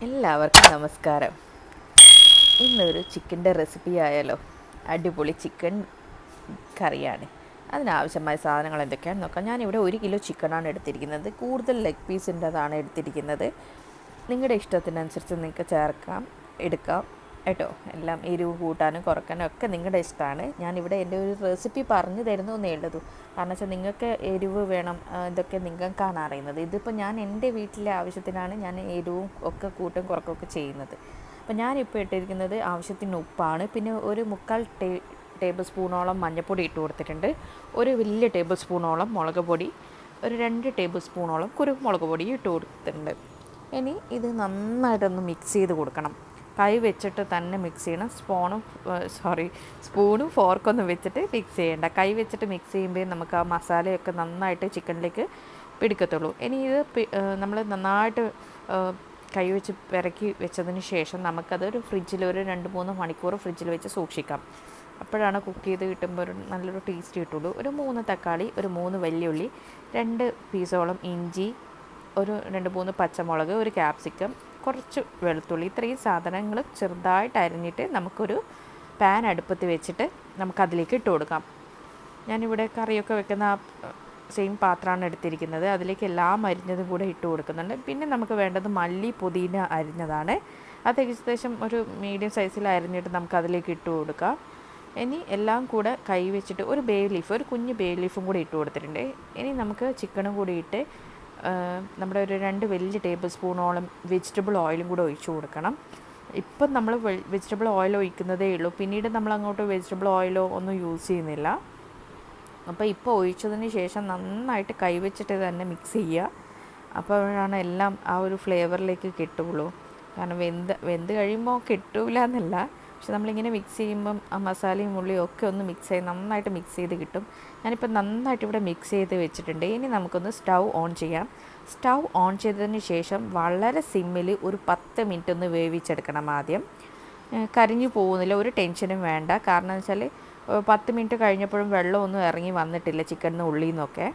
എല്ലാവർക്കും നമസ്കാരം. ഇന്നൊരു ചിക്കൻ്റെ റെസിപ്പി ആയാലോ. അടിപൊളി ചിക്കൻ കറിയാണ്. അതിനാവശ്യമായ സാധനങ്ങൾ എന്തൊക്കെയാണെന്ന് നോക്കാം. ഞാനിവിടെ 1 കിലോ ചിക്കനാണ് എടുത്തിരിക്കുന്നത്. കൂടുതൽ ലെഗ് പീസിൻ്റെതാണ് എടുത്തിരിക്കുന്നത്. നിങ്ങളുടെ ഇഷ്ടത്തിനനുസരിച്ച് നിങ്ങൾക്ക് ചേർക്കാം, എടുക്കാം കേട്ടോ. എല്ലാം എരിവ് കൂട്ടാനും കുറയ്ക്കാനും ഒക്കെ നിങ്ങളുടെ ഇഷ്ടമാണ്. ഞാനിവിടെ എൻ്റെ ഒരു റെസിപ്പി പറഞ്ഞു തരുന്നതെന്നേ ഉള്ളൂ. കാരണം വെച്ചാൽ നിങ്ങൾക്ക് എരിവ് വേണം, ഇതൊക്കെ നിങ്ങൾക്കാണ് അറിയുന്നത്. ഇതിപ്പോൾ ഞാൻ എൻ്റെ വീട്ടിലെ ആവശ്യത്തിനാണ് ഞാൻ എരിവും ഒക്കെ കൂട്ടും കുറക്കൊക്കെ ചെയ്യുന്നത്. അപ്പോൾ ഞാനിപ്പോൾ ഇട്ടിരിക്കുന്നത് ആവശ്യത്തിന് ഉപ്പാണ്. പിന്നെ ഒരു 3/4 ടേബിൾ സ്പൂണോളം മഞ്ഞൾപ്പൊടി ഇട്ട് കൊടുത്തിട്ടുണ്ട്. ഒരു വലിയ ടേബിൾ സ്പൂണോളം മുളക് പൊടി, ഒരു 2 ടേബിൾ സ്പൂണോളം കുരുമുളക് പൊടി ഇട്ട് കൊടുത്തിട്ടുണ്ട്. ഇനി ഇത് നന്നായിട്ടൊന്ന് മിക്സ് ചെയ്ത് കൊടുക്കണം. കൈ വെച്ചിട്ട് തന്നെ മിക്സ് ചെയ്യണം. സ്പൂണും ഫോർക്കൊന്നും വെച്ചിട്ട് മിക്സ് ചെയ്യേണ്ട. കൈ വെച്ചിട്ട് മിക്സ് ചെയ്യുമ്പോൾ നമുക്ക് ആ മസാലയൊക്കെ നന്നായിട്ട് ചിക്കനിലേക്ക് പിടിക്കത്തുള്ളൂ. ഇനി ഇത് നമ്മൾ നന്നായിട്ട് കൈ വെച്ച് പെരക്കി വെച്ചതിന് ശേഷം നമുക്കതൊരു ഫ്രിഡ്ജിൽ ഒരു 2-3 മണിക്കൂർ ഫ്രിഡ്ജിൽ വെച്ച് സൂക്ഷിക്കാം. അപ്പോഴാണ് കുക്ക് ചെയ്ത് കിട്ടുമ്പോൾ ഒരു നല്ലൊരു ടേസ്റ്റ് കിട്ടുള്ളൂ. ഒരു 3 തക്കാളി, ഒരു 3 വെല്ലുള്ളി, 2 പീസോളം ഇഞ്ചി, ഒരു 2-3 പച്ചമുളക്, ഒരു ക്യാപ്സിക്കം, കുറച്ച് വെളുത്തുള്ളി, ഇത്രയും സാധനങ്ങൾ ചെറുതായിട്ട് അരിഞ്ഞിട്ട് നമുക്കൊരു പാൻ അടുപ്പത്ത് വെച്ചിട്ട് നമുക്കതിലേക്ക് ഇട്ട് കൊടുക്കാം. ഞാനിവിടെ കറിയൊക്കെ വെക്കുന്ന സെയിം പാത്രമാണ് എടുത്തിരിക്കുന്നത്. അതിലേക്ക് എല്ലാം അരിഞ്ഞതും കൂടെ ഇട്ട് കൊടുക്കുന്നുണ്ട്. പിന്നെ നമുക്ക് വേണ്ടത് മല്ലി, പുതിന അരിഞ്ഞതാണ്. അത് ഏകദേശം ഒരു മീഡിയം സൈസിൽ അരിഞ്ഞിട്ട് നമുക്കതിലേക്ക് ഇട്ട് കൊടുക്കാം. ഇനി എല്ലാം കൂടെ കൈ വെച്ചിട്ട് ഒരു കുഞ്ഞ് ബേ ലീഫും കൂടി ഇട്ട് കൊടുത്തിട്ടുണ്ട്. ഇനി നമുക്ക് ചിക്കനും കൂടി ഇട്ട് നമ്മുടെ ഒരു 2 വലിയ ടേബിൾ സ്പൂണോളം വെജിറ്റബിൾ ഓയിലും കൂടെ ഒഴിച്ചു കൊടുക്കണം. ഇപ്പം നമ്മൾ വെജിറ്റബിൾ ഓയിൽ ഒഴിക്കുന്നതേ ഉള്ളൂ. പിന്നീട് നമ്മൾ അങ്ങോട്ട് വെജിറ്റബിൾ ഓയിലോ ഒന്നും യൂസ് ചെയ്യുന്നില്ല. അപ്പോൾ ഇപ്പോൾ ഒഴിച്ചതിന് ശേഷം നന്നായിട്ട് കൈവച്ചിട്ട് തന്നെ മിക്സ് ചെയ്യുക. അപ്പോഴാണ് എല്ലാം ആ ഒരു ഫ്ലേവറിലേക്ക് കിട്ടുള്ളൂ. കാരണം വെന്ത് കഴിയുമ്പോൾ കിട്ടൂല എന്നല്ല, പക്ഷെ നമ്മളിങ്ങനെ മിക്സ് ചെയ്യുമ്പം ആ മസാലയും ഉള്ളിയും ഒക്കെ ഒന്ന് നന്നായിട്ട് മിക്സ് ചെയ്ത് കിട്ടും. ഞാനിപ്പോൾ നന്നായിട്ട് ഇവിടെ മിക്സ് ചെയ്ത് വെച്ചിട്ടുണ്ട്. ഇനി നമുക്കൊന്ന് സ്റ്റൗ ഓൺ ചെയ്യാം. സ്റ്റൗ ഓൺ ചെയ്തതിന് ശേഷം വളരെ സിമ്മിൽ ഒരു 10 മിനിറ്റ് ഒന്ന് വേവിച്ചെടുക്കണം. ആദ്യം കരിഞ്ഞു പോകുന്നില്ല, ഒരു ടെൻഷനും വേണ്ട. കാരണം എന്ന് വെച്ചാൽ 10 മിനിറ്റ് കഴിഞ്ഞപ്പോഴും വെള്ളമൊന്നും ഇറങ്ങി വന്നിട്ടില്ല ചിക്കനിൽ നിന്ന്, ഉള്ളിൽ നിന്നൊക്കെ.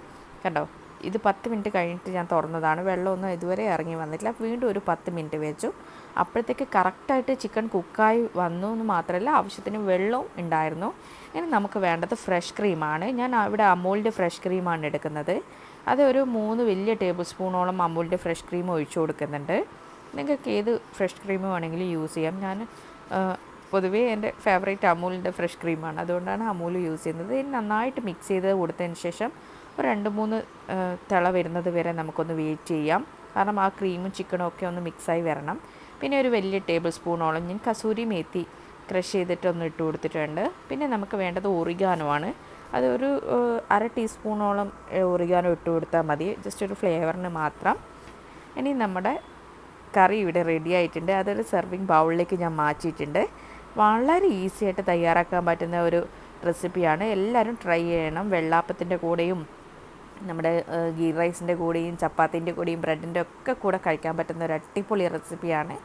കണ്ടോ, ഇത് 10 മിനിറ്റ് കഴിഞ്ഞിട്ട് ഞാൻ തുറന്നതാണ്. വെള്ളമൊന്നും ഇതുവരെ ഇറങ്ങി വന്നിട്ടില്ല. വീണ്ടും ഒരു 10 മിനിറ്റ് വെച്ചു. അപ്പോഴത്തേക്ക് കറക്റ്റായിട്ട് ചിക്കൻ കുക്കായി വന്നു എന്ന് മാത്രമല്ല, ആവശ്യത്തിന് വെള്ളവും ഉണ്ടായിരുന്നു. ഇനി നമുക്ക് വേണ്ടത് ഫ്രഷ് ക്രീമാണ്. ഞാൻ ഇവിടെ അമൂലിൻ്റെ ഫ്രഷ് ക്രീമാണ് എടുക്കുന്നത്. അത് ഒരു 3 വലിയ ടേബിൾ സ്പൂണോളം അമൂലിൻ്റെ ഫ്രഷ് ക്രീം ഒഴിച്ചു കൊടുക്കുന്നുണ്ട്. നിങ്ങൾക്ക് ഏത് ഫ്രഷ് ക്രീം വേണമെങ്കിലും യൂസ് ചെയ്യാം. ഞാൻ പൊതുവേ എൻ്റെ ഫേവറേറ്റ് അമൂലിൻ്റെ ഫ്രഷ് ക്രീമാണ്, അതുകൊണ്ടാണ് അമൂൽ യൂസ് ചെയ്യുന്നത്. ഇനി നന്നായിട്ട് മിക്സ് ചെയ്ത് കൊടുത്തതിന് ശേഷം ഒരു 2-3 തിള വരുന്നത് വരെ നമുക്കൊന്ന് വെയിറ്റ് ചെയ്യാം. കാരണം ആ ക്രീമും ചിക്കനും ഒക്കെ ഒന്ന് മിക്സായി വരണം. പിന്നെ ഒരു വലിയ ടേബിൾ സ്പൂണോളം ഞാൻ കസൂരി മേത്തി ക്രഷ് ചെയ്തിട്ടൊന്ന് ഇട്ട് കൊടുത്തിട്ടുണ്ട്. പിന്നെ നമുക്ക് വേണ്ടത് ഒറിഗാനോ ആണ്. അതൊരു 1/2 ടീസ്പൂണോളം ഒറിഗാനോ ഇട്ട് കൊടുത്താൽ മതി, ജസ്റ്റ് ഒരു ഫ്ലേവറിന് മാത്രം. ഇനി നമ്മുടെ കറി ഇവിടെ റെഡി ആയിട്ടുണ്ട്. അതൊരു സെർവിങ് ബൗളിലേക്ക് ഞാൻ മാറ്റിയിട്ടുണ്ട്. വളരെ ഈസി ആയിട്ട് തയ്യാറാക്കാൻ പറ്റുന്ന ഒരു റെസിപ്പിയാണ്. എല്ലാവരും ട്രൈ ചെയ്യണം. വെള്ളാപ്പത്തിൻ്റെ കൂടെയും നമ്മുടെ ഗീ റൈസിൻ്റെ കൂടെയും ചപ്പാത്തിൻ്റെ കൂടെയും ബ്രെഡിൻ്റെ ഒക്കെ കൂടെ കഴിക്കാൻ പറ്റുന്ന ഒരു അടിപൊളി റെസിപ്പിയാണ്.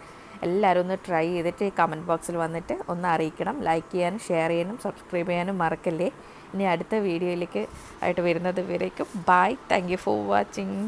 എല്ലാവരും ഒന്ന് ട്രൈ ചെയ്തിട്ട് കമൻറ്റ് ബോക്സിൽ വന്നിട്ട് ഒന്ന് അറിയിക്കണം. ലൈക്ക് ചെയ്യാനും ഷെയർ ചെയ്യാനും സബ്സ്ക്രൈബ് ചെയ്യാനും മറക്കല്ലേ. ഇനി അടുത്ത വീഡിയോയിലേക്ക് ആയിട്ട് വരുന്നത് വരേക്കും bye. Thank you for watching.